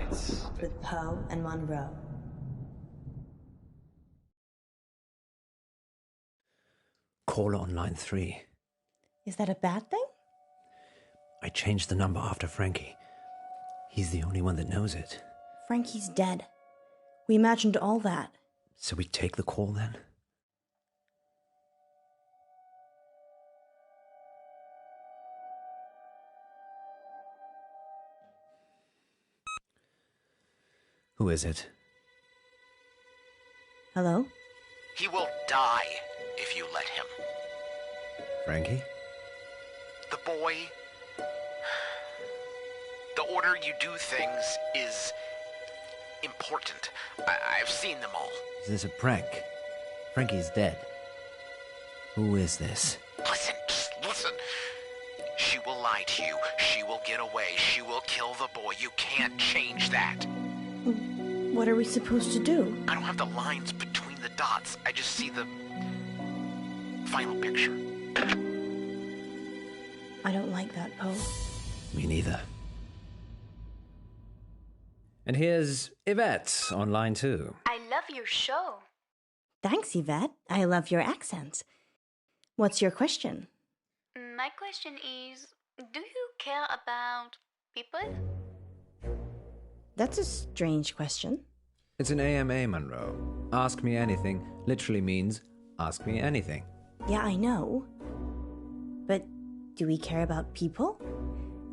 Nights with Poe and Munro. Caller on line 3. Is that a bad thing? I changed the number after Frankie. He's the only one that knows it. Frankie's dead. We imagined all that. So we take the call then? Who is it? Hello? He will die if you let him. Frankie? The boy... The order you do things is important. I've seen them all. Is this a prank? Frankie's dead. Who is this? Listen, just listen. She will lie to you. She will get away. She will kill the boy. You can't change that. What are we supposed to do? I don't have the lines between the dots. I just see the final picture. I don't like that, Poe. Me neither. And here's Yvette on line 2. I love your show. Thanks, Yvette. I love your accent. What's your question? My question is, do you care about people? That's a strange question. It's an AMA, Munro. Ask me anything literally means ask me anything. Yeah, I know. But do we care about people?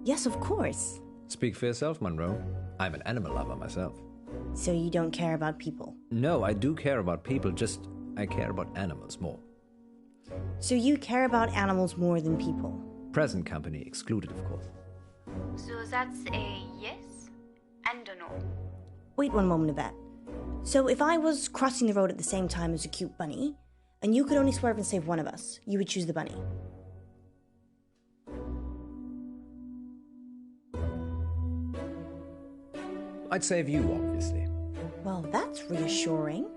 Yes, of course. Speak for yourself, Munro. I'm an animal lover myself. So you don't care about people? No, I do care about people, just I care about animals more. So you care about animals more than people? Present company excluded, of course. So that's a yes and a no. Wait one moment, Yvette. So if I was crossing the road at the same time as a cute bunny, and you could only swerve and save one of us, you would choose the bunny? I'd save you, obviously. Well, that's reassuring.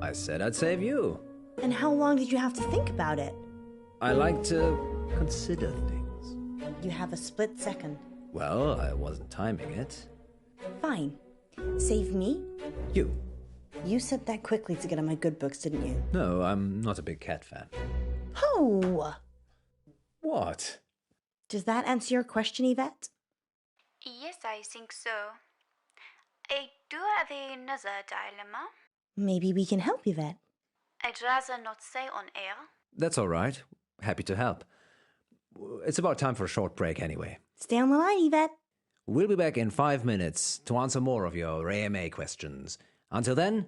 I said I'd save you. And how long did you have to think about it? I like to consider things. You have a split second. Well, I wasn't timing it. Fine. Save me? You. You said that quickly to get on my good books, didn't you? No, I'm not a big cat fan. Oh! What? Does that answer your question, Yvette? Yes, I think so. I do have another dilemma. Maybe we can help, Yvette. I'd rather not say on air. That's all right. Happy to help. It's about time for a short break anyway. Stay on the line, Yvette. We'll be back in 5 minutes to answer more of your AMA questions. Until then,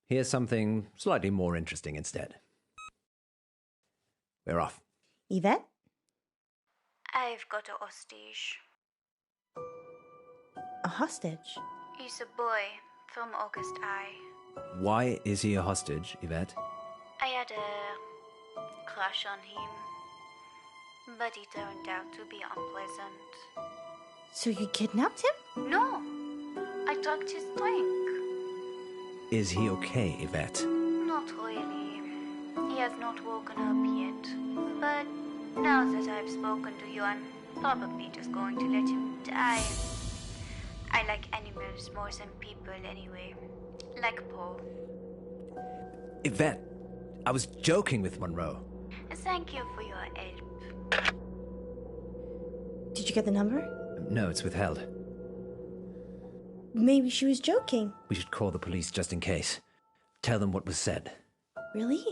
here's something slightly more interesting instead. We're off. Yvette? I've got a hostage. A hostage? He's a boy from August High. Why is he a hostage, Yvette? I had a crush on him, but he turned out to be unpleasant. So you kidnapped him? No, I tugged his drink. Is he okay, Yvette? Not really. He has not woken up yet. But now that I've spoken to you, I'm probably just going to let him die. I like animals more than people anyway. Like Poe. Yvette, I was joking with Munro. Thank you for your help. Did you get the number? No, it's withheld. Maybe she was joking. We should call the police just in case. Tell them what was said. Really?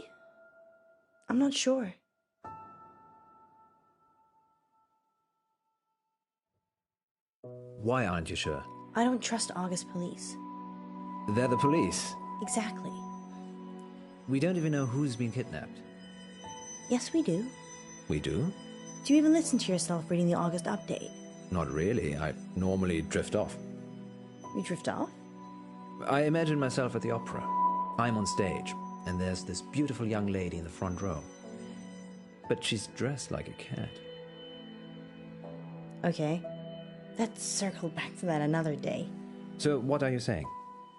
I'm not sure. Why aren't you sure? I don't trust August police. They're the police. Exactly. We don't even know who's been kidnapped. Yes, we do. We do? Do you even listen to yourself reading the August update? Not really. I normally drift off. You drift off? I imagine myself at the opera. I'm on stage, and there's this beautiful young lady in the front row. But she's dressed like a cat. Okay. Let's circle back to that another day. So what are you saying?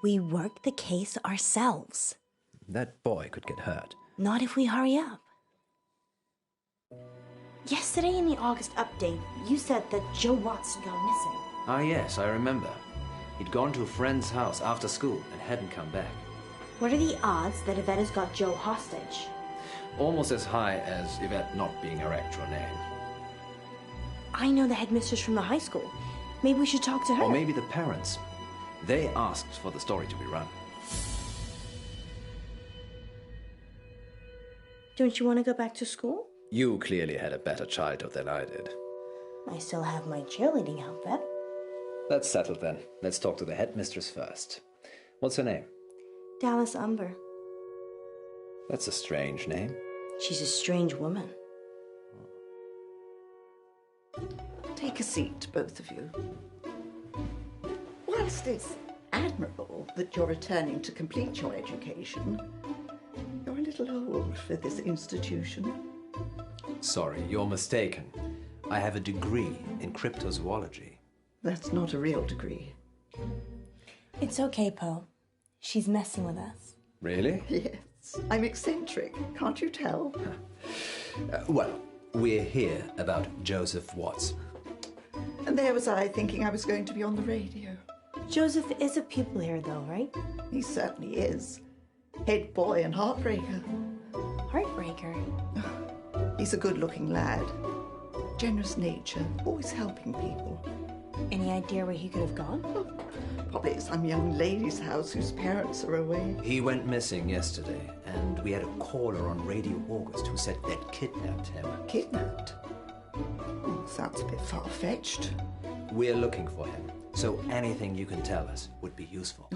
We work the case ourselves. That boy could get hurt. Not if we hurry up. Yesterday in the August update, you said that Joe Watson got missing. Ah, yes, I remember. He'd gone to a friend's house after school and hadn't come back. What are the odds that Yvette has got Joe hostage? Almost as high as Yvette not being her actual name. I know the headmistress from the high school. Maybe we should talk to her. Or maybe the parents. They asked for the story to be run. Don't you want to go back to school? You clearly had a better childhood than I did. I still have my cheerleading outfit. That's settled then. Let's talk to the headmistress first. What's her name? Dallas Umber. That's a strange name. She's a strange woman. Take a seat, both of you. Whilst it's admirable that you're returning to complete your education, you're a little old for this institution. Sorry, you're mistaken. I have a degree in cryptozoology. That's not a real degree. It's okay, Poe. She's messing with us. Really? Yes, I'm eccentric, can't you tell? Well, we're here about Joseph Watts. And there was I thinking I was going to be on the radio. Joseph is a pupil here, though, right? He certainly is. Head boy and heartbreaker. Heartbreaker. He's a good-looking lad. Generous nature, always helping people. Any idea where he could have gone? Probably at some young lady's house whose parents are away. He went missing yesterday, and we had a caller on Radio August who said they'd kidnapped him. Kidnapped? Oh, sounds a bit far-fetched. We're looking for him, so anything you can tell us would be useful.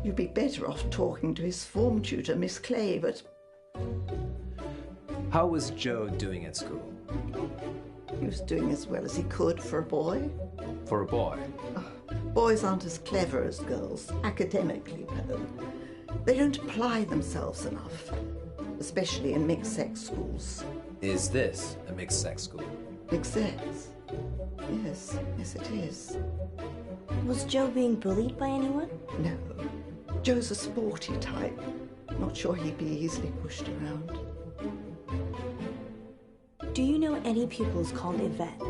You'd be better off talking to his form tutor, Miss Clay, but How was Joe doing at school? he was doing as well as he could for a boy. For a boy? Boys aren't as clever as girls, academically, Poe. They don't apply themselves enough, especially in mixed-sex schools. Is this a mixed-sex school? Mixed-sex? Yes, it is. Was Joe being bullied by anyone? No. Joe's a sporty type. Not sure he'd be easily pushed around. Do you know any pupils called Yvette?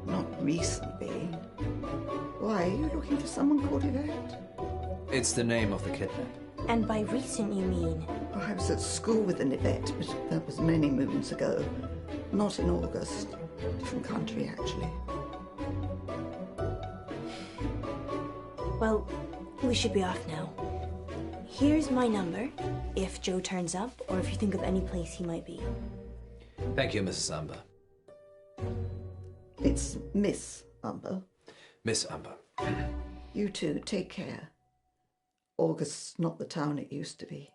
Not recently. Why, are you looking for someone called Yvette? It's the name of the kidnap. And by recent, you mean? Oh, I was at school with an Yvette, but that was many moons ago. Not in August. Different country, actually. Well, we should be off now. Here's my number, if Joe turns up, or if you think of any place he might be. Thank you, Mrs. Umber. It's Miss Umber. Miss Umber. You too, take care. August's not the town it used to be.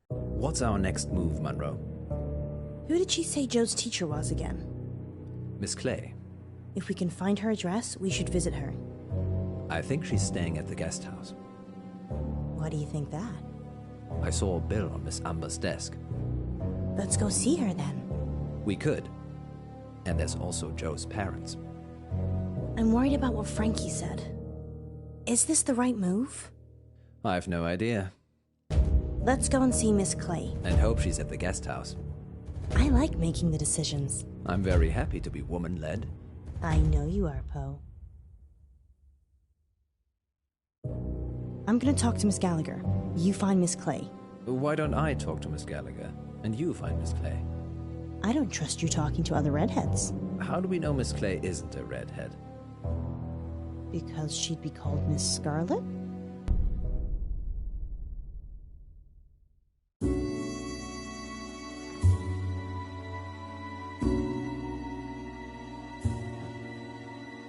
What's our next move, Munro? Who did she say Joe's teacher was again? Miss Clay. If we can find her address, we should visit her. I think she's staying at the guest house. Why do you think that? I saw a bill on Miss Umber's desk. Let's go see her then. We could. And there's also Joe's parents. I'm worried about what Frankie said. Is this the right move? I've no idea. Let's go and see Miss Clay. And hope she's at the guest house. I like making the decisions. I'm very happy to be woman-led. I know you are, Poe. I'm gonna talk to Miss Gallagher. You find Miss Clay. Why don't I talk to Miss Gallagher, and you find Miss Clay? I don't trust you talking to other redheads. How do we know Miss Clay isn't a redhead? Because she'd be called Miss Scarlet?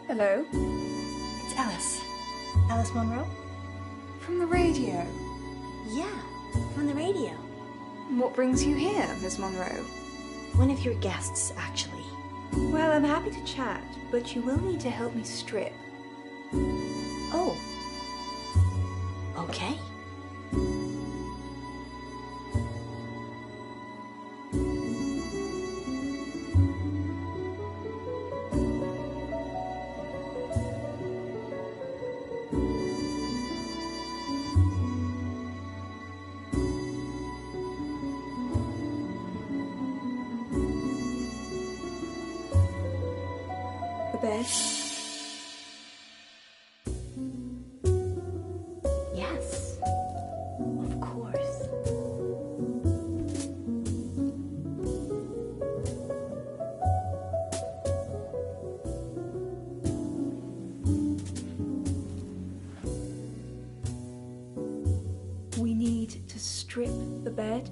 Hello? It's Alice. Alice Munro? From the radio. Yeah, from the radio. What brings you here, Miss Monroe? One of your guests, actually. Well, I'm happy to chat, but you will need to help me strip. Oh. Okay. bed? Yes, of course. We need to strip the bed.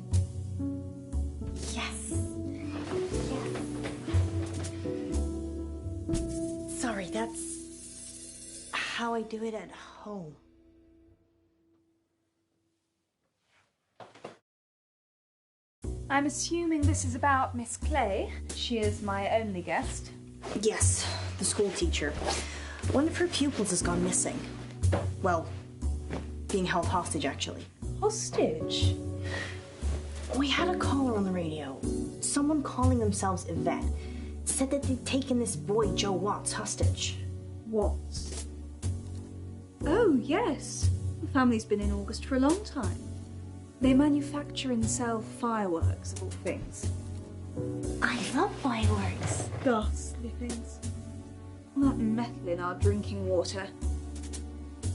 Yes. Sorry, that's how I do it at home. I'm assuming this is about Miss Clay. She is my only guest. Yes, the school teacher. One of her pupils has gone missing. Well, being held hostage, actually. Hostage? We had a caller on the radio. Someone calling themselves Yvette said that they'd taken this boy, Joe Watts, hostage. Watts? Oh, yes. The family's been in August for a long time. They manufacture and sell fireworks, of all things. I love fireworks. Ghastly things. All that metal in our drinking water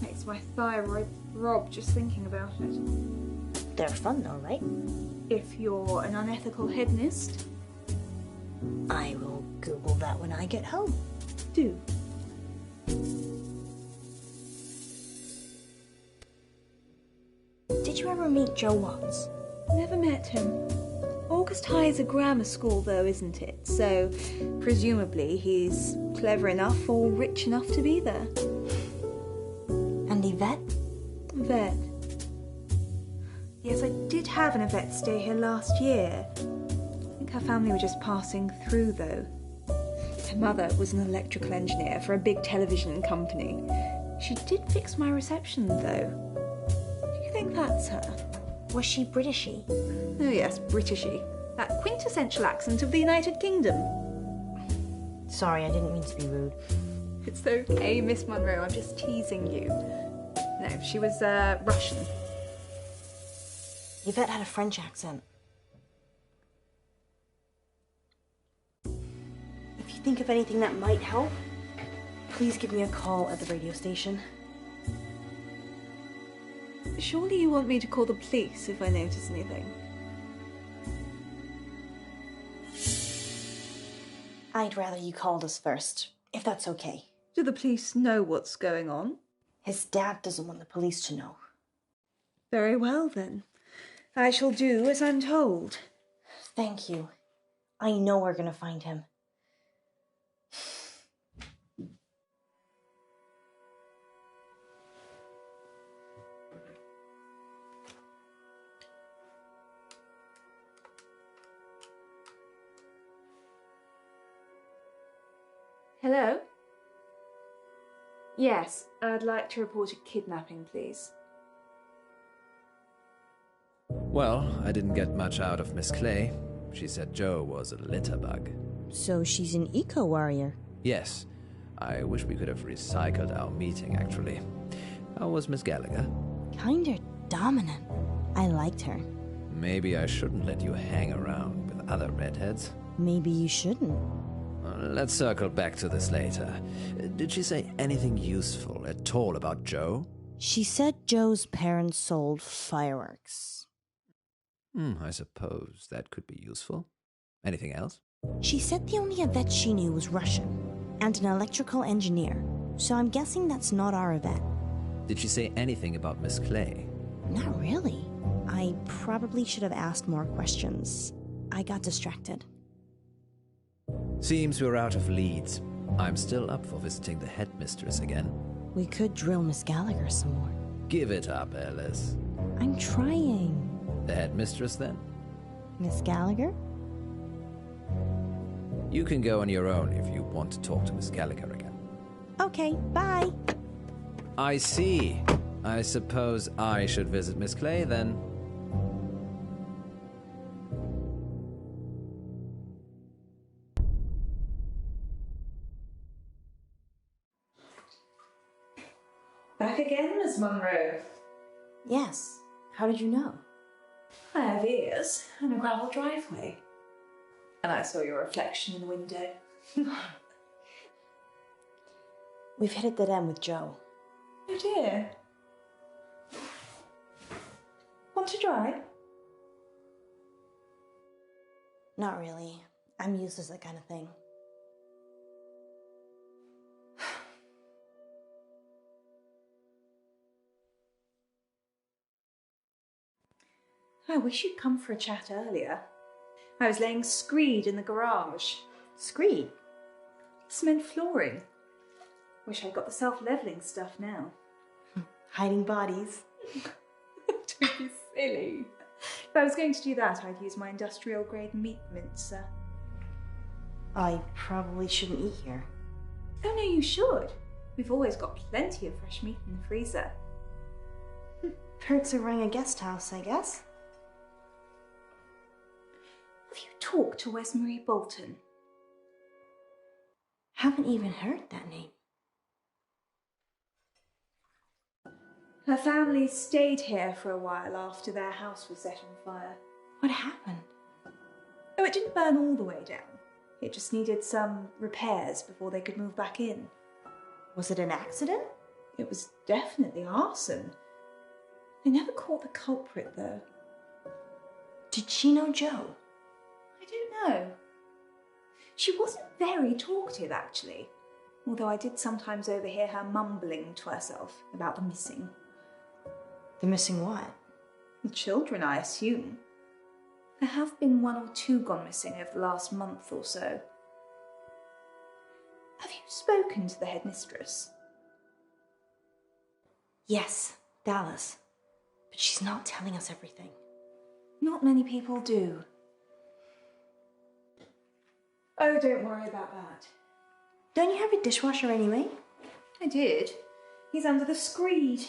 makes my thyroid throb just thinking about it. They're fun though, right? If you're an unethical hedonist, I will Google that when I get home. do. Did you ever meet Joe Watts? Never met him. August High is a grammar school though, isn't it? So, presumably he's clever enough or rich enough to be there. And Yvette? Yvette. Yes, I did have an Yvette stay here last year. I think her family were just passing through though. Her mother was an electrical engineer for a big television company. She did fix my reception though. Do you think that's her? Was she Britishy? Oh yes, Britishy. That quintessential accent of the United Kingdom. Sorry, I didn't mean to be rude. It's okay, Miss Munro, I'm just teasing you. No, she was Russian. Yvette had a French accent. If you think of anything that might help, please give me a call at the radio station. Surely you want me to call the police if I notice anything? I'd rather you called us first, if that's okay. Do the police know what's going on? His dad doesn't want the police to know. Very well then. I shall do as I'm told. Thank you. I know we're gonna find him. Hello? Yes, I'd like to report a kidnapping, please. Well, I didn't get much out of Miss Clay. She said Joe was a litter bug. So she's an eco-warrior. Yes, I wish we could have recycled our meeting, actually. How was Miss Gallagher? Kinda dominant. I liked her. Maybe I shouldn't let you hang around with other redheads. Maybe you shouldn't. Let's circle back to this later. Did she say anything useful at all about Joe? She said Joe's parents sold fireworks. I suppose that could be useful. Anything else? She said the only Yvette she knew was Russian and an electrical engineer, so I'm guessing that's not our Yvette. Did she say anything about Miss Clay? Not really. I probably should have asked more questions. I got distracted. Seems we're out of leads. I'm still up for visiting the headmistress again. We could drill Miss Gallagher some more. Give it up, Alice. I'm trying. The headmistress, then? Miss Gallagher? You can go on your own if you want to talk to Miss Gallagher again. Okay, bye. I see. I suppose I should visit Miss Clay, then. Back again, Miss Munro. Yes. How did you know? I have ears and a gravel driveway. And I saw your reflection in the window. We've hit a dead end with Joe. Oh dear. Want to try? Not really. I'm useless at that kind of thing. I wish you'd come for a chat earlier. I was laying screed in the garage. Screed? Cement flooring. Wish I'd got the self-levelling stuff now. Hiding bodies. Don't be silly. If I was going to do that, I'd use my industrial-grade meat mincer. I probably shouldn't eat here. Oh no, you should. We've always got plenty of fresh meat in the freezer. Perks of running a guest house, I guess. Have you talked to Wesmarie Bolton? Haven't even heard that name. Her family stayed here for a while after their house was set on fire. What happened? Oh, it didn't burn all the way down. It just needed some repairs before they could move back in. Was it an accident? It was definitely arson. They never caught the culprit, though. Did she know Joe? I don't know. She wasn't very talkative, actually, although I did sometimes overhear her mumbling to herself about the missing. The missing what? The children, I assume. There have been 1 or 2 gone missing over the last month or so. Have you spoken to the headmistress? Yes, Dallas. But she's not telling us everything. Not many people do. Oh, don't worry about that. Don't you have a dishwasher anyway? I did. He's under the screed.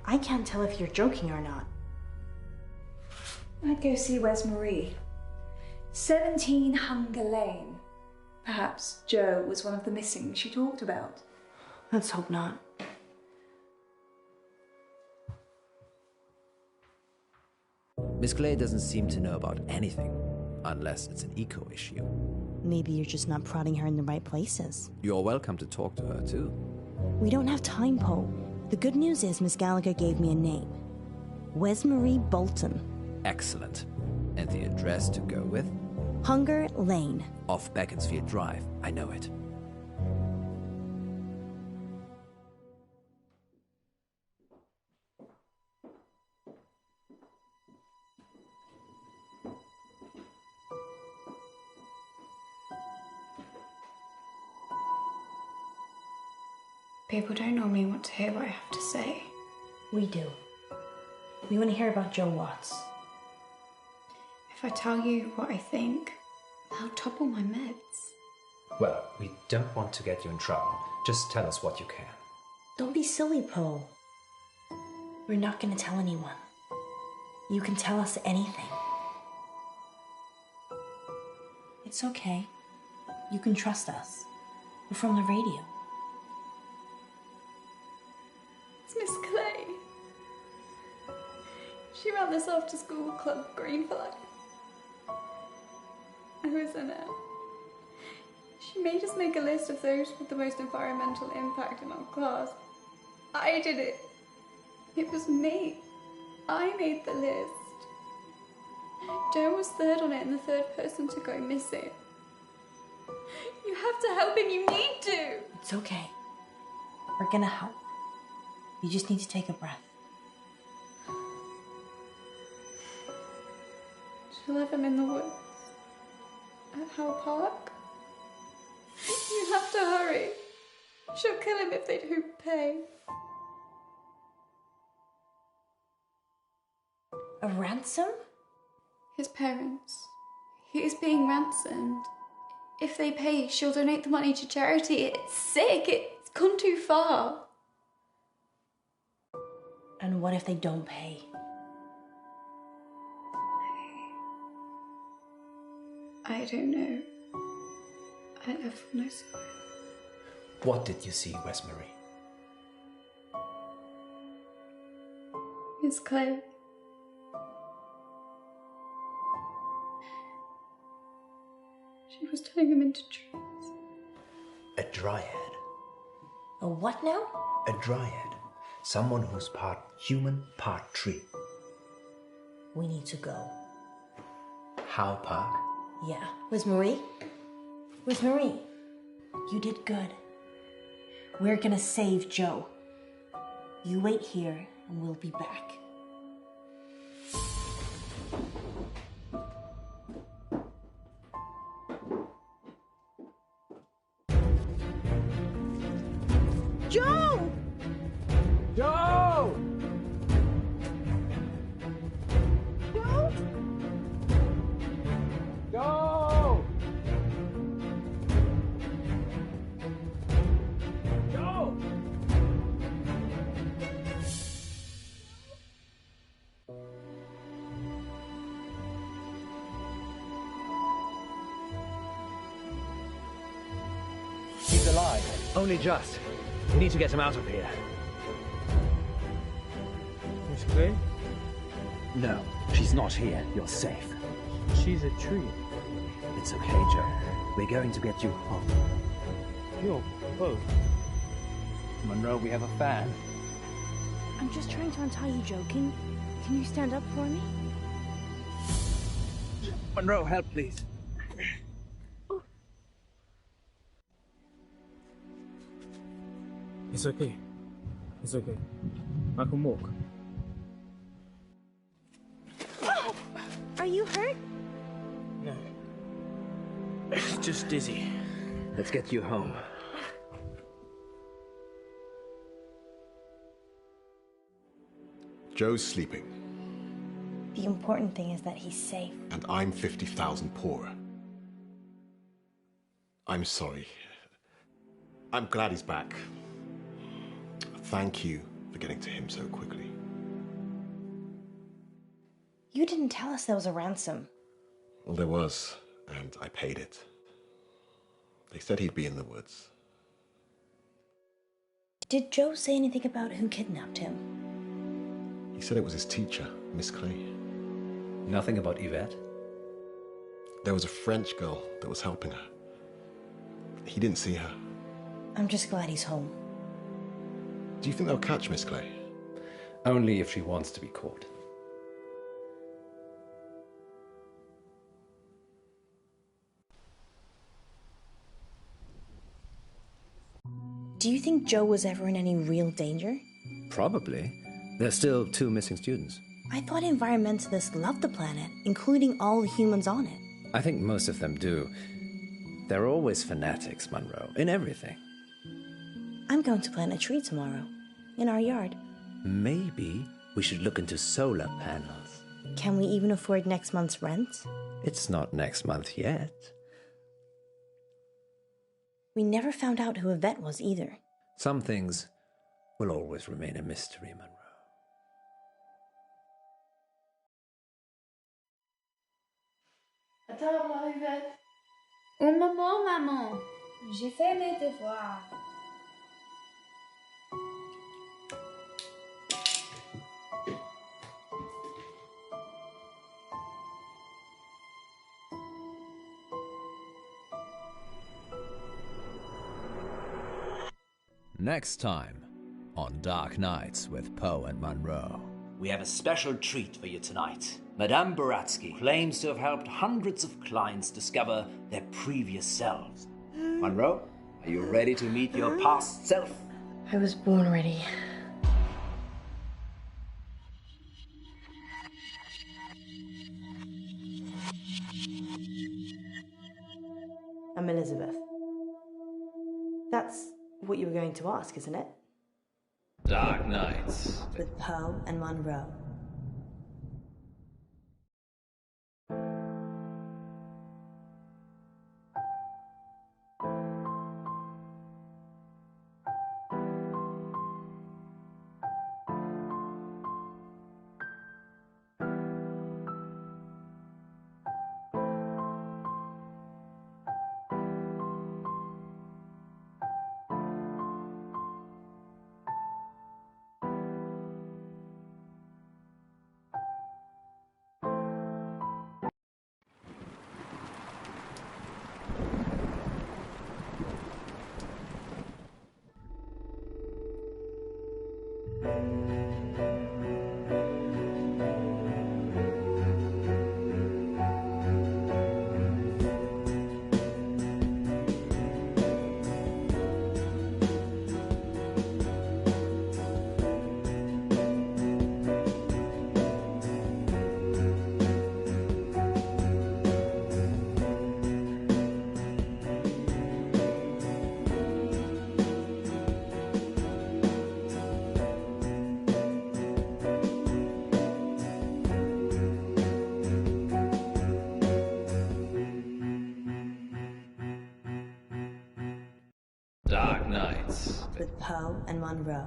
I can't tell if you're joking or not. I'd go see Wesmarie. 17 Hunger Lane. Perhaps Joe was one of the missing she talked about. Let's hope not. Miss Clay doesn't seem to know about anything, unless it's an eco issue. Maybe you're just not prodding her in the right places. You're welcome to talk to her, too. We don't have time, Poe. The good news is Miss Gallagher gave me a name. Wesmarie Bolton. Excellent. And the address to go with? Hunger Lane. Off Beaconsfield Drive. I know it. People don't normally want to hear what I have to say. We do. We want to hear about Joe Watts. If I tell you what I think, I'll topple my meds. Well, we don't want to get you in trouble. Just tell us what you can. Don't be silly, Poe. We're not going to tell anyone. You can tell us anything. It's okay. You can trust us. We're from the radio. It's Miss Clay. She ran this after-school club, Green for Life. I was in it. She made us make a list of those with the most environmental impact in our class. I did it. It was me. I made the list. Joe was third on it and the third person to go missing. You have to help him. You need to. It's okay. We're gonna help. You just need to take a breath. She'll have him in the woods. At Howe Park. You have to hurry. She'll kill him if they don't pay. A ransom? His parents. He is being ransomed. If they pay, she'll donate the money to charity. It's sick. It's gone too far. And what if they don't pay? I don't know. I have no sign. What did you see, Wesmarie? Miss Clay. She was turning him into trees. A dryad. A what now? A dryad. Someone who's part human, part tree. We need to go. How, Park? Yeah. Where's Marie? Where's Marie? You did good. We're gonna save Joe. You wait here and we'll be back. Joe! Joe! Joe? Joe! Joe! He's alive. Only just. We need to get him out of here. Miss Clay? No, she's not here. You're safe. She's a tree. It's okay, Joe. We're going to get you home. You're Poe. Munro, we have a fan. I'm just trying to untie you, Joe. Can you stand up for me? Munro, help, please. It's okay. It's okay. I can walk. Are you hurt? No. Just dizzy. Let's get you home. Joe's sleeping, The important thing is that he's safe. and I'm 50,000 poorer. I'm sorry. I'm glad he's back. Thank you for getting to him so quickly. You didn't tell us there was a ransom. Well, there was, and I paid it. They said he'd be in the woods. Did Joe say anything about who kidnapped him? He said it was his teacher, Miss Clay. Nothing about Yvette? There was a French girl that was helping her. He didn't see her. I'm just glad he's home. Do you think they'll catch Miss Clay? Only if she wants to be caught. Do you think Joe was ever in any real danger? Probably. There's still 2 missing students. I thought environmentalists loved the planet, including all the humans on it. I think most of them do. They're always fanatics, Munro, in everything. I'm going to plant a tree tomorrow, in our yard. Maybe we should look into solar panels. Can we even afford next month's rent? It's not next month yet. We never found out who Yvette was either. Some things will always remain a mystery, Munro. À table, Yvette. Un moment, maman. J'ai fait mes devoirs. Next time on Dark Nights with Poe and Munro. We have a special treat for you tonight. Madame Baratsky claims to have helped hundreds of clients discover their previous selves. Munro, are you ready to meet your past self? I was born ready. I'm Elizabeth. That's what you were going to ask, isn't it? Dark Nights. With Poe and Munro. Dark Nights. With Poe and Munro.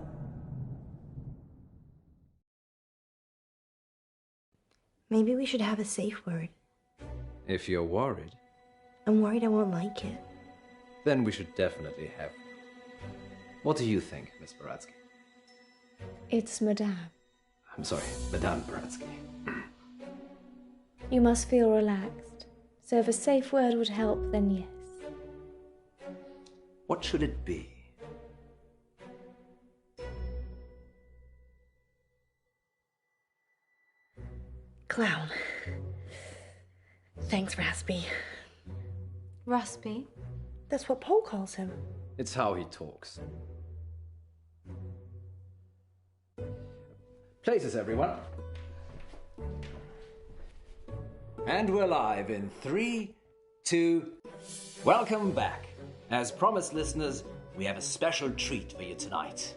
Maybe we should have a safe word. If you're worried, I'm worried I won't like it. then we should definitely have one. What do you think, Miss Baratsky? It's Madame. I'm sorry, Madame Baratsky. You must feel relaxed. So if a safe word would help, then yes. What should it be? Clown. Thanks, Raspy. Raspy? That's what Poe calls him. It's how he talks. Places, everyone. And we're live in 3, 2... Welcome back. As promised, listeners, we have a special treat for you tonight.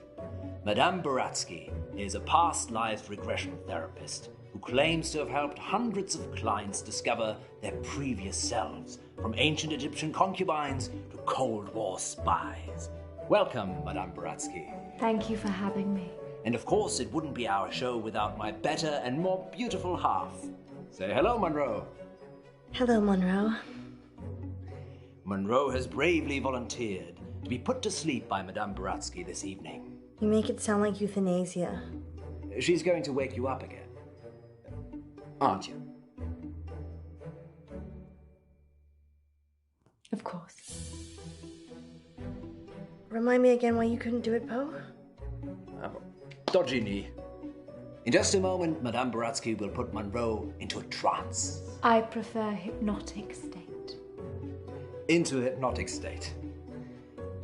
Madame Baratsky is a past life regression therapist who claims to have helped hundreds of clients discover their previous selves, from ancient Egyptian concubines to Cold War spies. Welcome, Madame Baratsky. Thank you for having me. And of course, it wouldn't be our show without my better and more beautiful half. Say hello, Munro. Hello, Munro. Munro has bravely volunteered to be put to sleep by Madame Baratsky this evening. You make it sound like euthanasia. She's going to wake you up again. Aren't you? Of course. Remind me again why you couldn't do it, Poe? Dodgy knee. In just a moment, Madame Baratsky will put Munro into a trance. I prefer hypnotic state. Into a hypnotic state.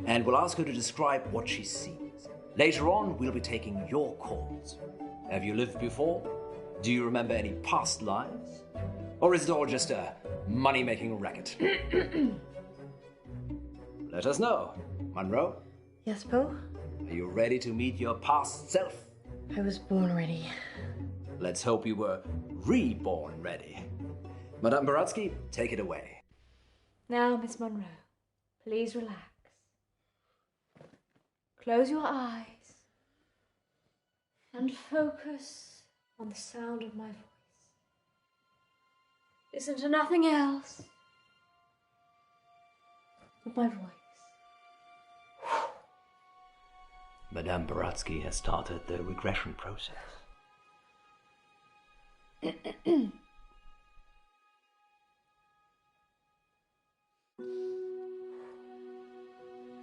And we'll ask her to describe what she sees. Later on, we'll be taking your calls. Have you lived before? Do you remember any past lives? Or is it all just a money-making racket? Let us know. Munro? Yes, Poe? Are you ready to meet your past self? I was born ready. Let's hope you were reborn ready. Madame Baratsky, take it away. Now, Miss Munro, please relax. Close your eyes and focus on the sound of my voice. Listen to nothing else but my voice. Madame Baratsky has started the regression process.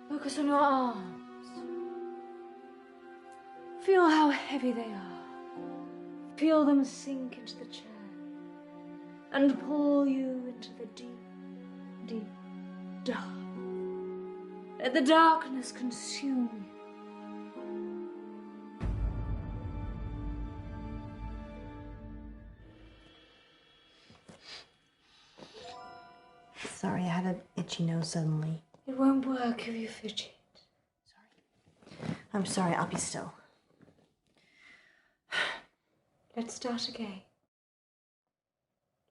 Focus on your arms. Feel how heavy they are. Feel them sink into the chair and pull you into the deep, deep dark. Let the darkness consume you. Sorry, I had an itchy nose suddenly. It won't work if you fidget. I'm sorry, I'll be still. Let's start again.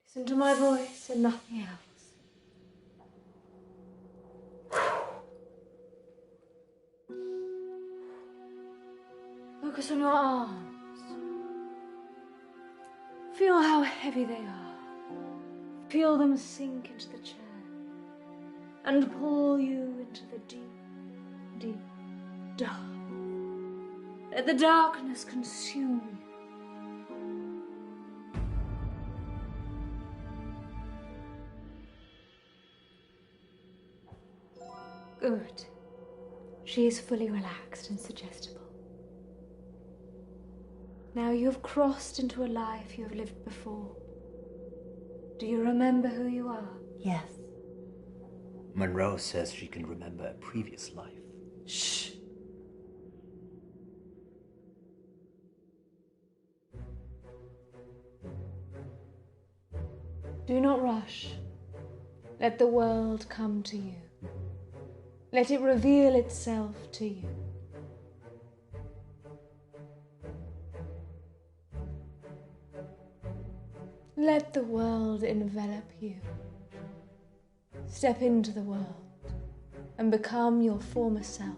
Listen to my voice and nothing else. Focus on your arms. Feel how heavy they are. Feel them sink into the chair and pull you into the deep, deep dark. Let the darkness consume you. Good. She is fully relaxed and suggestible. Now you have crossed into a life you have lived before. Do you remember who you are? Yes. Munro says she can remember a previous life. Shh. Do not rush. Let the world come to you. Let it reveal itself to you. Let the world envelop you. Step into the world and become your former self.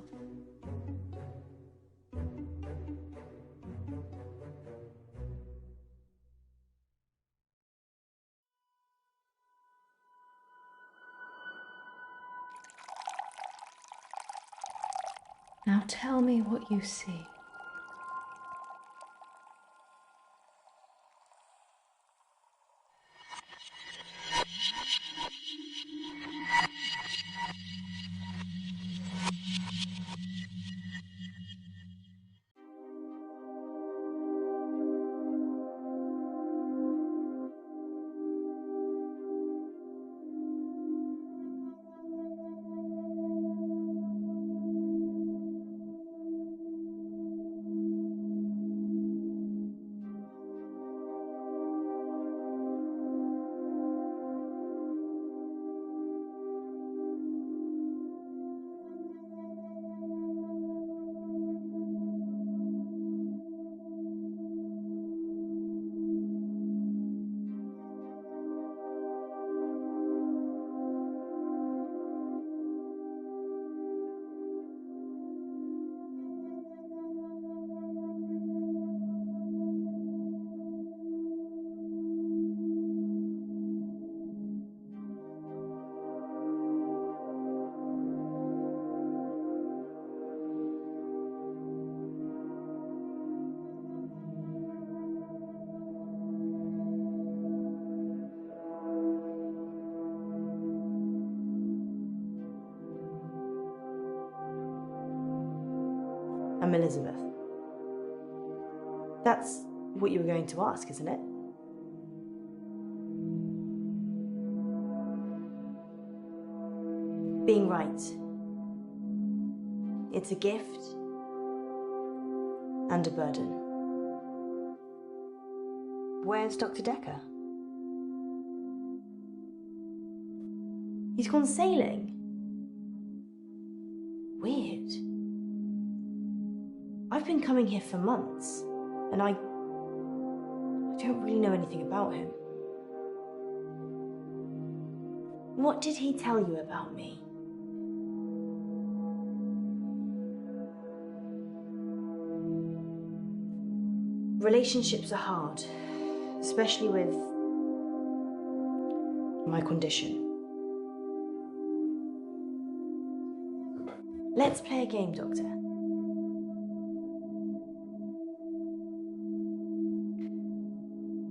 Now tell me what you see. I'm Elizabeth. That's what you were going to ask, isn't it? Being right. It's a gift and a burden. Where's Dr. Decker? He's gone sailing. Weird. I've been coming here for months, and I don't really know anything about him. What did he tell you about me? Relationships are hard, especially with my condition. Let's play a game, Doctor.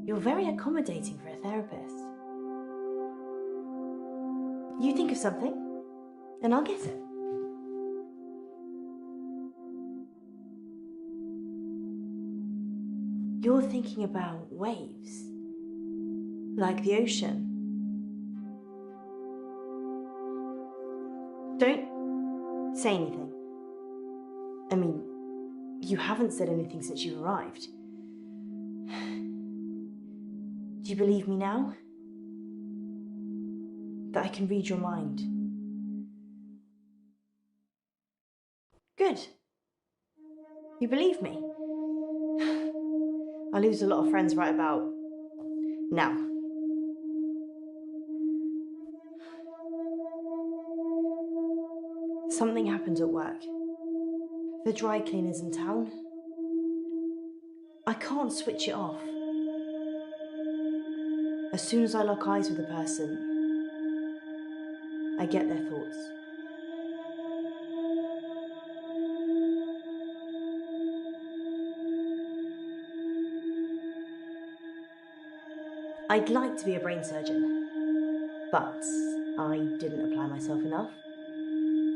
You're very accommodating for a therapist. You think of something, and I'll guess it. You're thinking about waves, like the ocean. Don't say anything. I mean, you haven't said anything since you arrived. Do you believe me now? That I can read your mind? Good. You believe me? I lose a lot of friends right about now. Something happened at work. The dry cleaner's in town. I can't switch it off. As soon as I lock eyes with a person, I get their thoughts. I'd like to be a brain surgeon, but I didn't apply myself enough.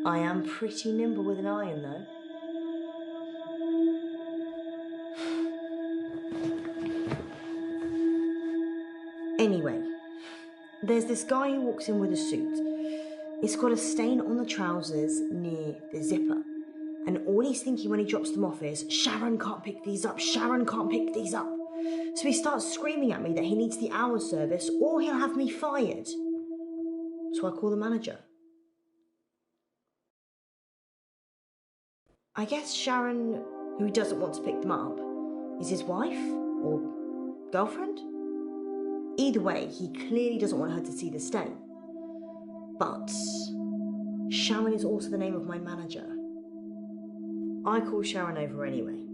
I am pretty nimble with an iron, though. Anyway, there's this guy who walks in with a suit. It's got a stain on the trousers near the zipper. And all he's thinking when he drops them off is, Sharon can't pick these up, Sharon can't pick these up. So he starts screaming at me that he needs the hour service or he'll have me fired. So I call the manager. I guess Sharon, who doesn't want to pick them up, is his wife or girlfriend? Either way, he clearly doesn't want her to see the stain. But Sharon is also the name of my manager. I call Sharon over anyway.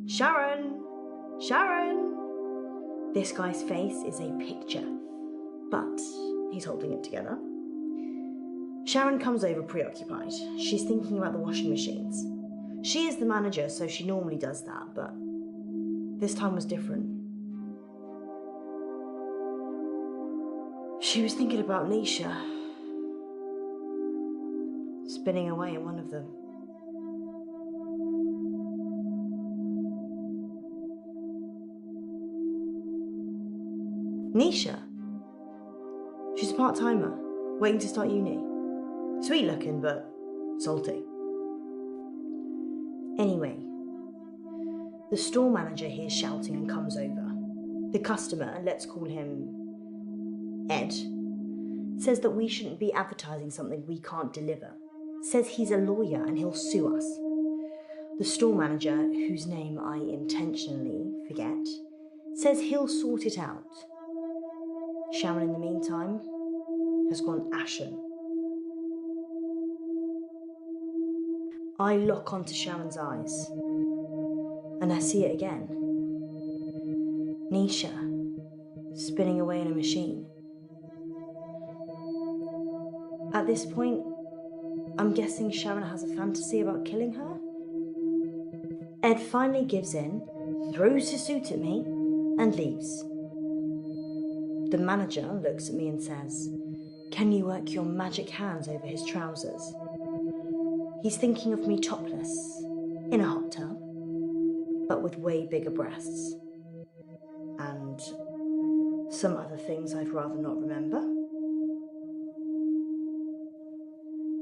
Sharon! Sharon! This guy's face is a picture, but he's holding it together. Sharon comes over preoccupied. She's thinking about the washing machines. She is the manager, so she normally does that, but this time was different. She was thinking about Nisha, spinning away in one of them. Nisha? She's a part-timer, waiting to start uni. Sweet looking, but salty. Anyway, the store manager hears shouting and comes over. The customer, let's call him Ed, says that we shouldn't be advertising something we can't deliver. Says he's a lawyer and he'll sue us. The store manager, whose name I intentionally forget, says he'll sort it out. Sharon, in the meantime, has gone ashen. I lock onto Sharon's eyes, and I see it again. Nisha, spinning away in a machine. At this point, I'm guessing Sharon has a fantasy about killing her? Ed finally gives in, throws his suit at me, and leaves. The manager looks at me and says, "Can you work your magic hands over his trousers?" He's thinking of me topless, in a hot tub, but with way bigger breasts. And some other things I'd rather not remember.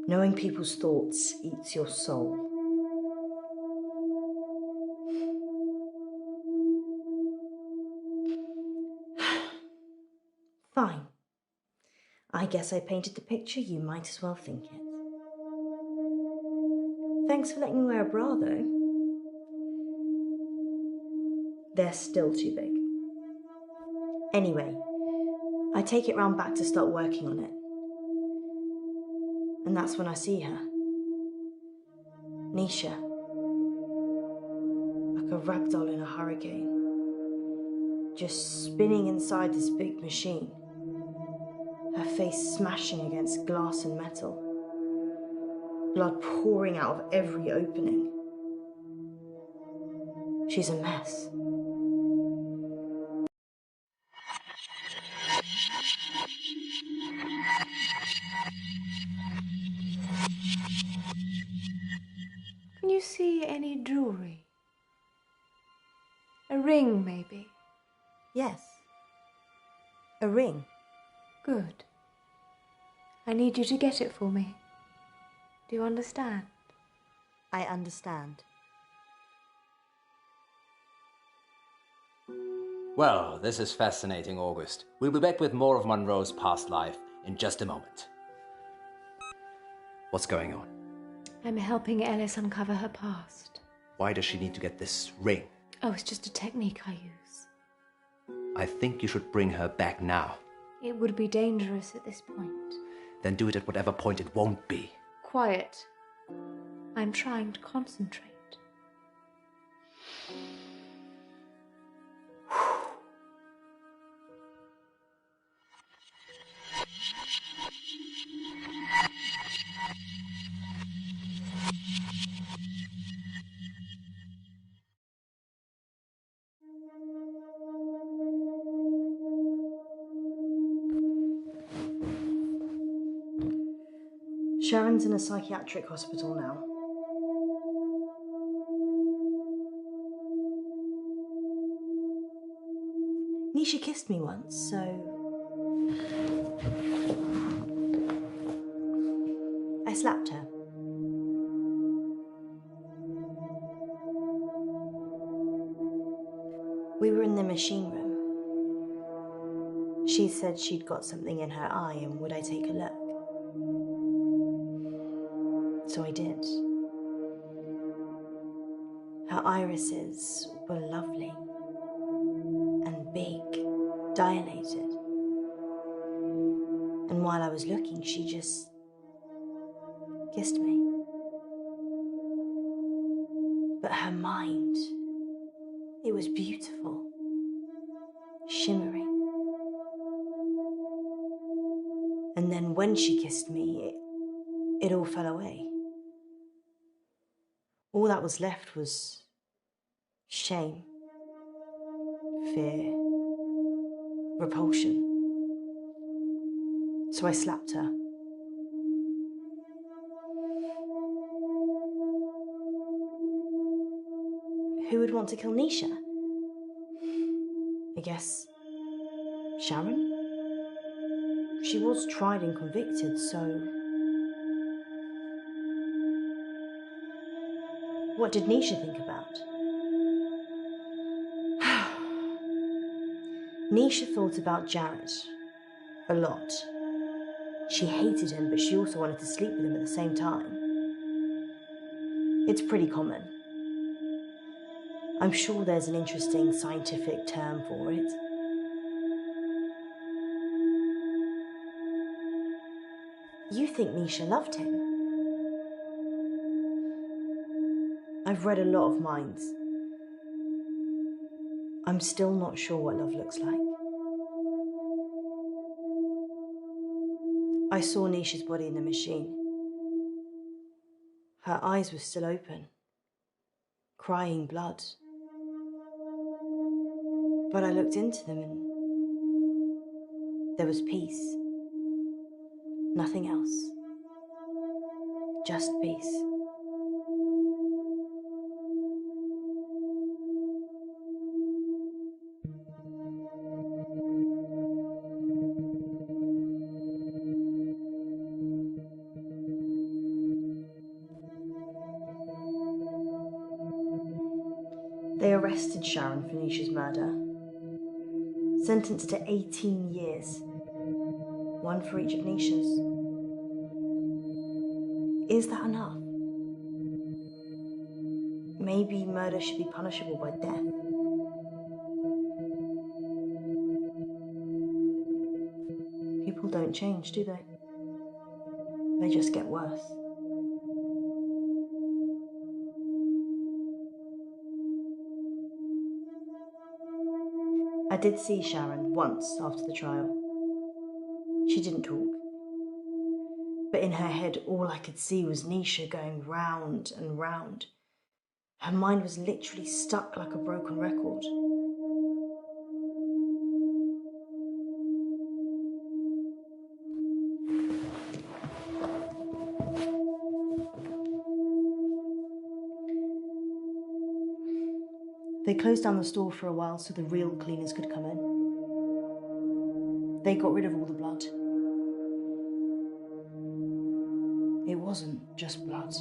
Knowing people's thoughts eats your soul. Fine. I guess I painted the picture, you might as well think it. Thanks for letting me wear a bra, though. They're still too big. Anyway, I take it round back to start working on it. And that's when I see her. Nisha. Like a ragdoll in a hurricane. Just spinning inside this big machine. Her face smashing against glass and metal. Blood pouring out of every opening. She's a mess. Can you see any jewelry? A ring, maybe? Yes. A ring. Good. I need you to get it for me. Do you understand? I understand. Well, this is fascinating, August. We'll be back with more of Munro's past life in just a moment. What's going on? I'm helping Ellis uncover her past. Why does she need to get this ring? Oh, it's just a technique I use. I think you should bring her back now. It would be dangerous at this point. Then do it at whatever point it won't be. Quiet. I'm trying to concentrate. Sharon's in a psychiatric hospital now. Nisha kissed me once, so We were in the machine room. She said she'd got something in her eye and would I take a look? So I did. Her irises were lovely and big, dilated. And while I was looking, she just kissed me. But her mind, it was beautiful, shimmering. And then when she kissed me, it all fell away. All that was left was shame, fear, repulsion. So I slapped her. Who would want to kill Nisha? I guess Sharon? She was tried and convicted, so... What did Nisha think about? Nisha thought about Jared a lot. She hated him, but she also wanted to sleep with him at the same time. It's pretty common. I'm sure there's an interesting scientific term for it. You think Nisha loved him? I've read a lot of minds. I'm still not sure what love looks like. I saw Nisha's body in the machine. Her eyes were still open, crying blood. But I looked into them and there was peace. Nothing else. Just peace. They arrested Sharon for Nisha's murder. Sentenced to 18 years. One for each of Nisha's. Is that enough? Maybe murder should be punishable by death. People don't change, do they? They just get worse. I did see Sharon once after the trial. She didn't talk. But in her head, all I could see was Nisha going round and round. Her mind was literally stuck like a broken record. They closed down the store for a while so the real cleaners could come in. They got rid of all the blood. It wasn't just blood.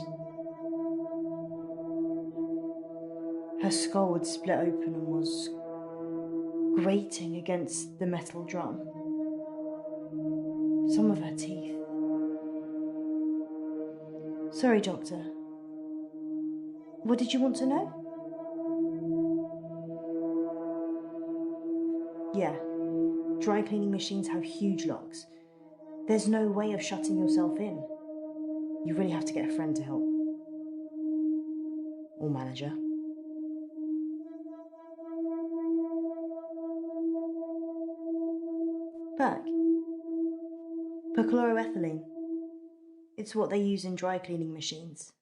Her skull had split open and was grating against the metal drum. Some of her teeth. Sorry, Doctor. What did you want to know? Yeah, dry cleaning machines have huge locks. There's no way of shutting yourself in. You really have to get a friend to help. Or manager. Berg. Perchloroethylene. It's what they use in dry cleaning machines.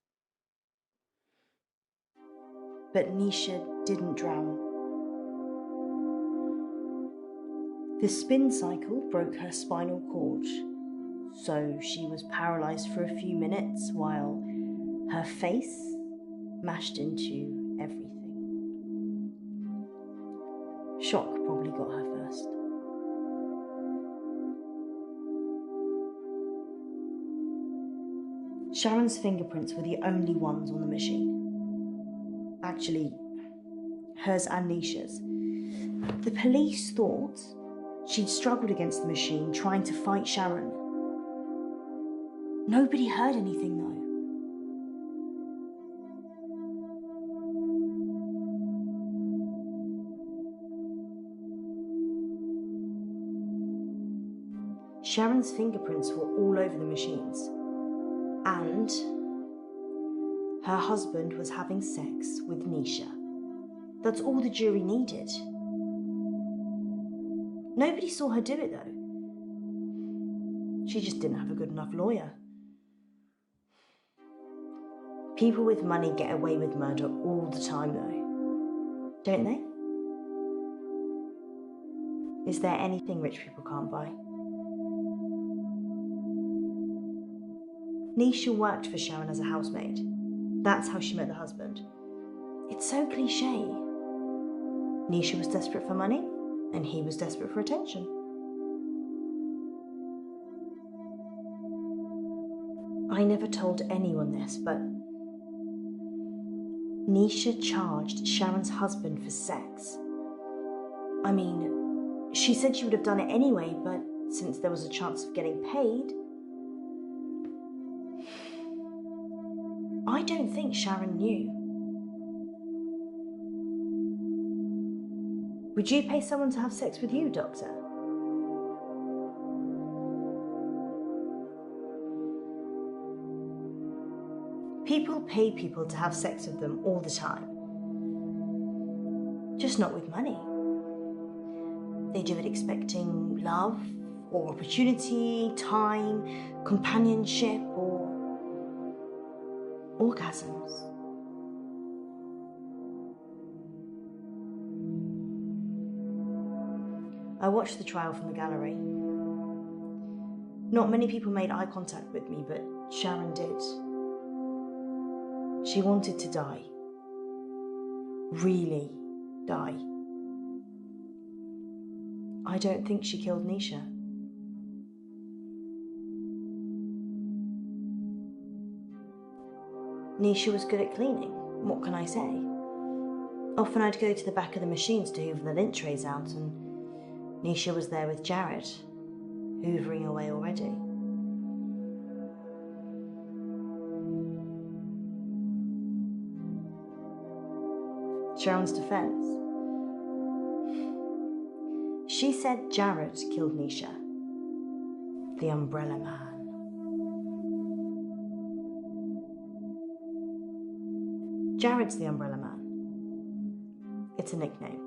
But Nisha didn't drown. The spin cycle broke her spinal cord, so she was paralysed for a few minutes while her face mashed into everything. Shock probably got her first. Sharon's fingerprints were the only ones on the machine. Actually, hers and Nisha's. The police thought she'd struggled against the machine trying to fight Sharon. Nobody heard anything though. Sharon's fingerprints were all over the machines, and her husband was having sex with Nisha. That's all the jury needed. Nobody saw her do it though. She just didn't have a good enough lawyer. People with money get away with murder all the time though, don't they? Is there anything rich people can't buy? Nisha worked for Sharon as a housemaid. That's how she met the husband. It's so cliche. Nisha was desperate for money, and he was desperate for attention. I never told anyone this, but Nisha charged Sharon's husband for sex. I mean, she said she would have done it anyway, but since there was a chance of getting paid, I don't think Sharon knew. Would you pay someone to have sex with you, Doctor? People pay people to have sex with them all the time. Just not with money. They do it expecting love, or opportunity, time, companionship, or orgasms. I watched the trial from the gallery. Not many people made eye contact with me, but Sharon did. She wanted to die. Really die. I don't think she killed Nisha. Nisha was good at cleaning, what can I say? Often I'd go to the back of the machines to hoover the lint trays out, and Nisha was there with Jared, hoovering away already. Sharon's defense. She said Jared killed Nisha, the Umbrella Man. Jared's the Umbrella Man. It's a nickname.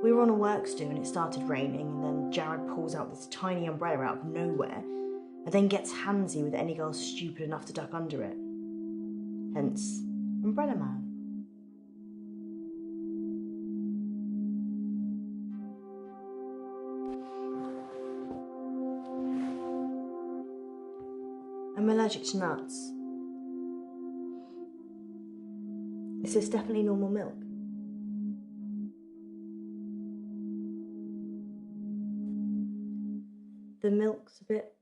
We were on a works do and it started raining, and then Jared pulls out this tiny umbrella out of nowhere and then gets handsy with any girl stupid enough to duck under it. Hence, Umbrella Man. I'm allergic to nuts. Is this definitely normal milk? The milk's a bit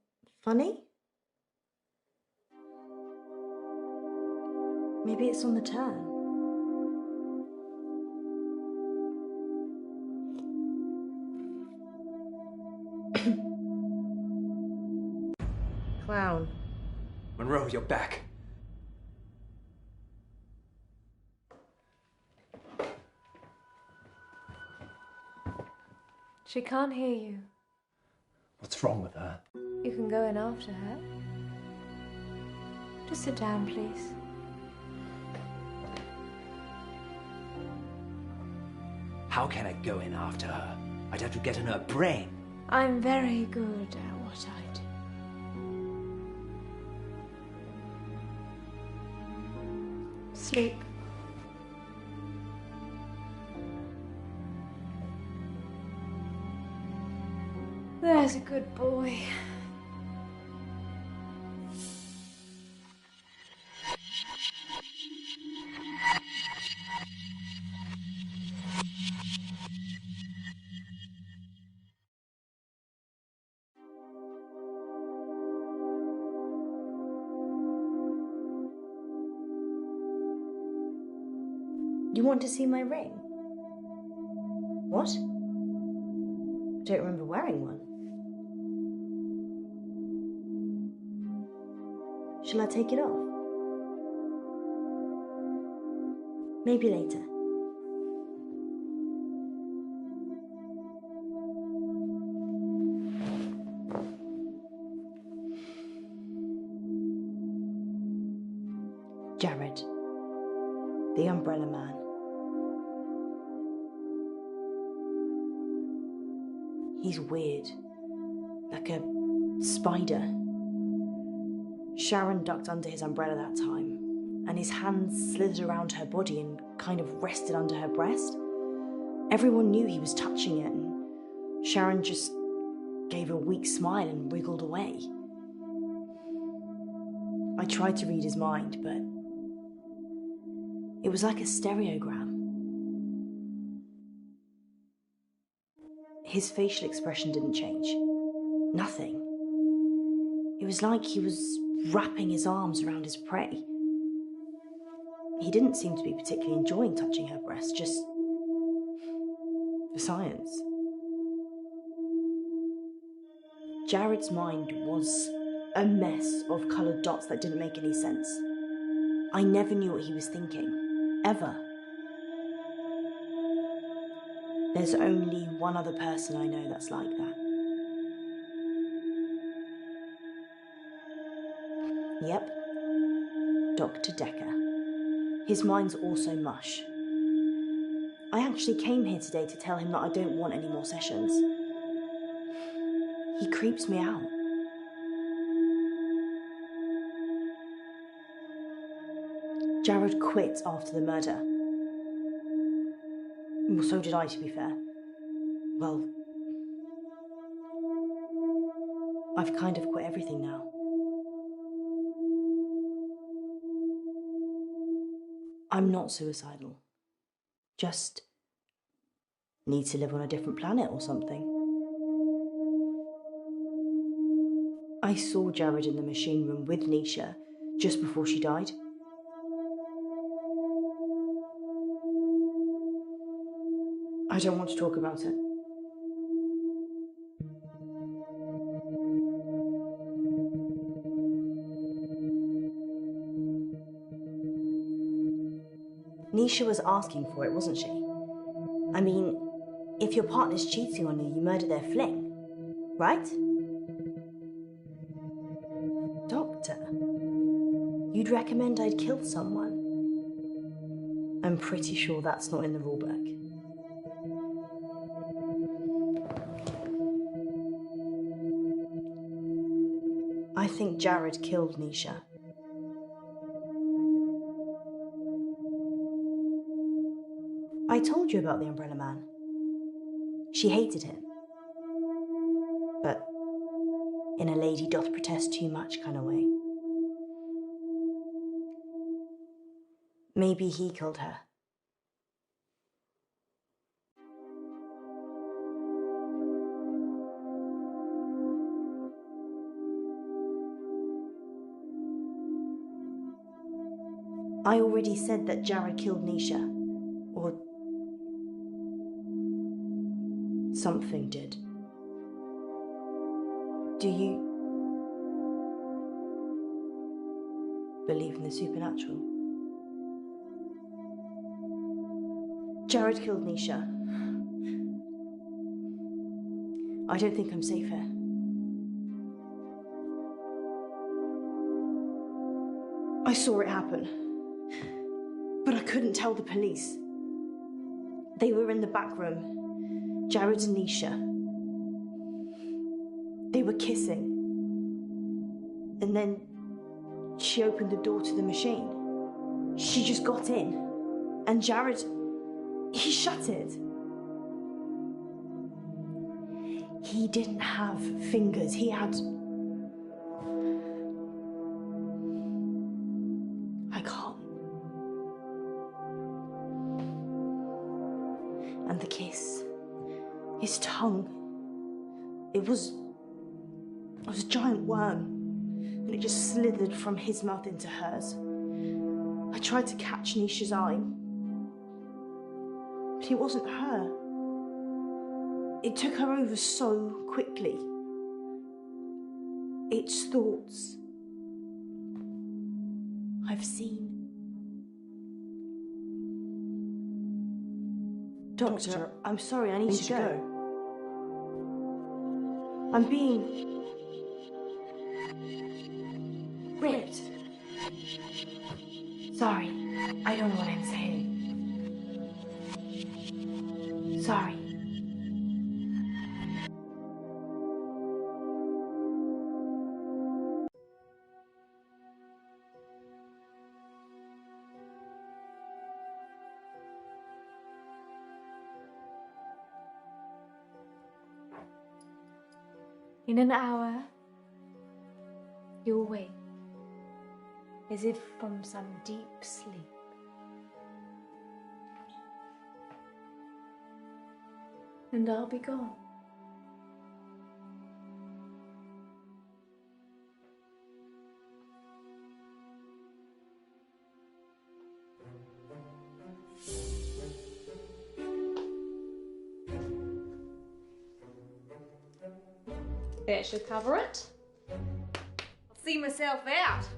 funny? Maybe it's on the turn. Clown. Munro, you're back. She can't hear you. What's wrong with her? You can go in after her. Just sit down, please. How can I go in after her? I'd have to get in her brain. I'm very good at what I do. Sleep. There's a good boy. You want to see my ring? What? I don't remember wearing one. Shall I take it off? Maybe later. Jared, the Umbrella Man. He's weird, like a spider. Sharon ducked under his umbrella that time, and his hands slithered around her body and kind of rested under her breast. Everyone knew he was touching it, and Sharon just gave a weak smile and wriggled away. I tried to read his mind, but it was like a stereogram. His facial expression didn't change. Nothing. It was like he was wrapping his arms around his prey. He didn't seem to be particularly enjoying touching her breast, just for science. Jared's mind was a mess of coloured dots that didn't make any sense. I never knew what he was thinking, ever. There's only one other person I know that's like that. Yep, Dr. Decker. His mind's also mush. I actually came here today to tell him that I don't want any more sessions. He creeps me out. Jared quit after the murder. Well, so did I, to be fair. Well, I've kind of quit everything now. I'm not suicidal. Just need to live on a different planet or something. I saw Jared in the machine room with Nisha just before she died. I don't want to talk about it. Nisha was asking for it, wasn't she? I mean, if your partner's cheating on you, you murder their fling, right? Doctor, you'd recommend I'd kill someone? I'm pretty sure that's not in the rulebook. I think Jared killed Nisha. I told you about the Umbrella Man. She hated him. But in a lady doth protest too much kind of way. Maybe he killed her. I already said that Jared killed Nisha. Or something did. Do you believe in the supernatural? Jared killed Nisha. I don't think I'm safe here. I saw it happen, but I couldn't tell the police. They were in the back room, Jared and Nisha. They were kissing. And then she opened the door to the machine. She just got in. And Jared, he shut it. He didn't have fingers. He had... I can't. And the kiss. His tongue. It was a giant worm. And it just slithered from his mouth into hers. I tried to catch Nisha's eye. But it wasn't her. It took her over so quickly. It's thoughts I've seen. Doctor, I'm sorry, I need to go. I'm being ripped. Sorry, I don't know what I'm saying. Sorry. In an hour, you'll wake, as if from some deep sleep. And I'll be gone. That should cover it. I'll see myself out.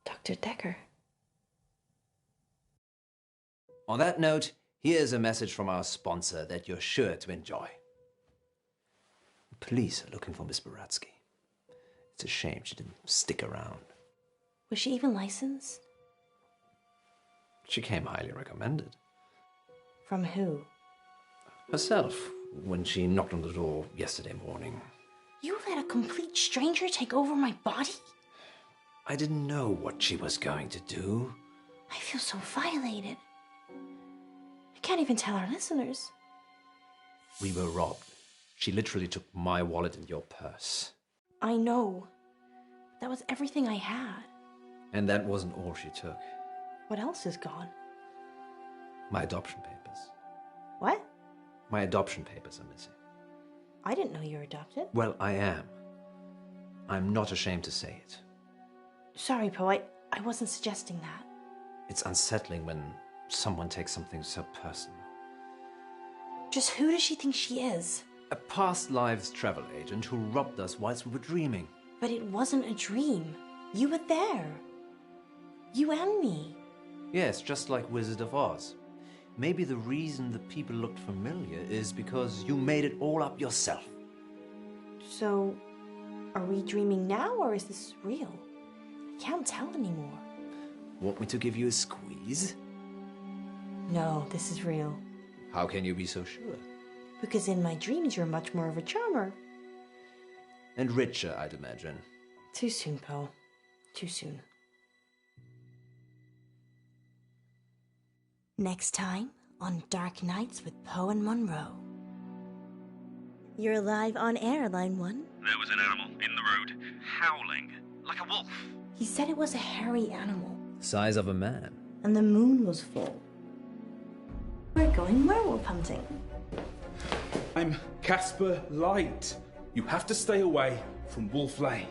Dr. Decker. On that note, here's a message from our sponsor that you're sure to enjoy. Police are looking for Miss Buratsky. It's a shame she didn't stick around. Was she even licensed? She came highly recommended. From who? Herself, when she knocked on the door yesterday morning. You let a complete stranger take over my body? I didn't know what she was going to do. I feel so violated. I can't even tell our listeners. We were robbed. She literally took my wallet and your purse. I know. That was everything I had. And that wasn't all she took. What else is gone? My adoption papers. What? My adoption papers are missing. I didn't know you were adopted. Well, I am. I'm not ashamed to say it. Sorry, Poe, I wasn't suggesting that. It's unsettling when someone takes something so personal. Just who does she think she is? A past lives travel agent who robbed us whilst we were dreaming. But it wasn't a dream. You were there. You and me. Yes, just like Wizard of Oz. Maybe the reason the people looked familiar is because you made it all up yourself. So, are we dreaming now or is this real? I can't tell anymore. Want me to give you a squeeze? No, this is real. How can you be so sure? Because in my dreams you're much more of a charmer. And richer, I'd imagine. Too soon, Poe. Too soon. Next time on Dark Nights with Poe and Munro. You're live on air, Line 1. There was an animal in the road, howling, like a wolf. He said it was a hairy animal. The size of a man. And the moon was full. We're going werewolf hunting. I'm Casper Light. You have to stay away from Wolf Lane.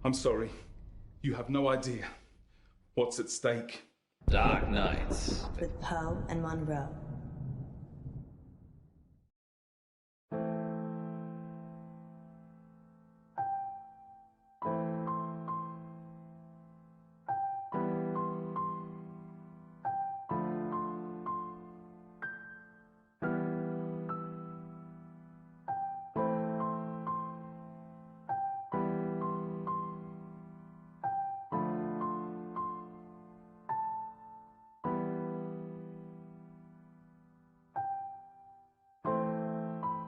I'm sorry. You have no idea what's at stake. Dark Nights with Poe and Munro.